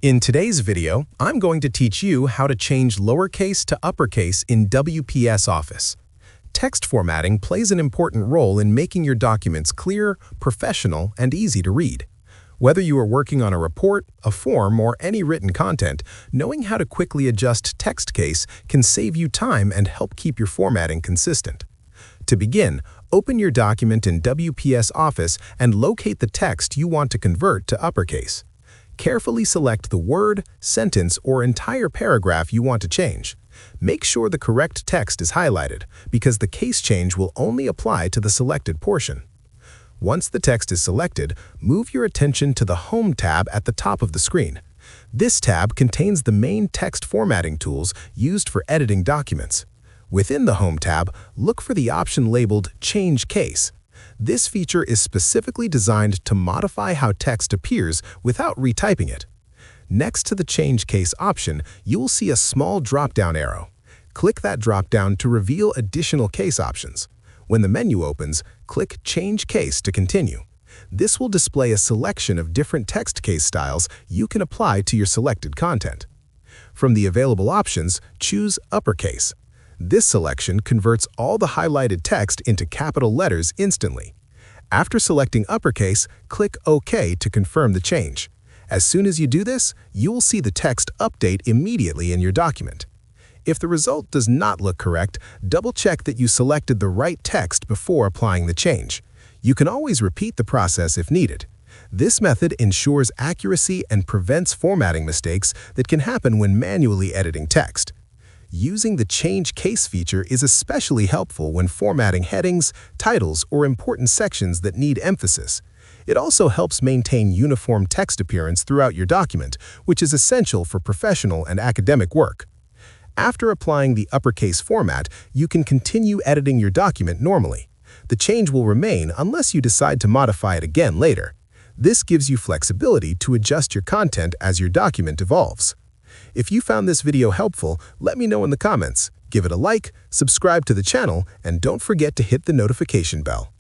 In today's video, I'm going to teach you how to change lowercase to uppercase in WPS Office. Text formatting plays an important role in making your documents clear, professional, and easy to read. Whether you are working on a report, a form, or any written content, knowing how to quickly adjust text case can save you time and help keep your formatting consistent. To begin, open your document in WPS Office and locate the text you want to convert to uppercase. Carefully select the word, sentence, or entire paragraph you want to change. Make sure the correct text is highlighted, because the case change will only apply to the selected portion. Once the text is selected, move your attention to the Home tab at the top of the screen. This tab contains the main text formatting tools used for editing documents. Within the Home tab, look for the option labeled Change Case. This feature is specifically designed to modify how text appears without retyping it. Next to the Change Case option, you will see a small drop-down arrow. Click that drop-down to reveal additional case options. When the menu opens, click Change Case to continue. This will display a selection of different text case styles you can apply to your selected content. From the available options, choose Uppercase. This selection converts all the highlighted text into capital letters instantly. After selecting uppercase, click OK to confirm the change. As soon as you do this, you will see the text update immediately in your document. If the result does not look correct, double-check that you selected the right text before applying the change. You can always repeat the process if needed. This method ensures accuracy and prevents formatting mistakes that can happen when manually editing text. Using the Change Case feature is especially helpful when formatting headings, titles, or important sections that need emphasis. It also helps maintain uniform text appearance throughout your document, which is essential for professional and academic work. After applying the uppercase format, you can continue editing your document normally. The change will remain unless you decide to modify it again later. This gives you flexibility to adjust your content as your document evolves. If you found this video helpful, let me know in the comments. Give it a like, subscribe to the channel, and don't forget to hit the notification bell.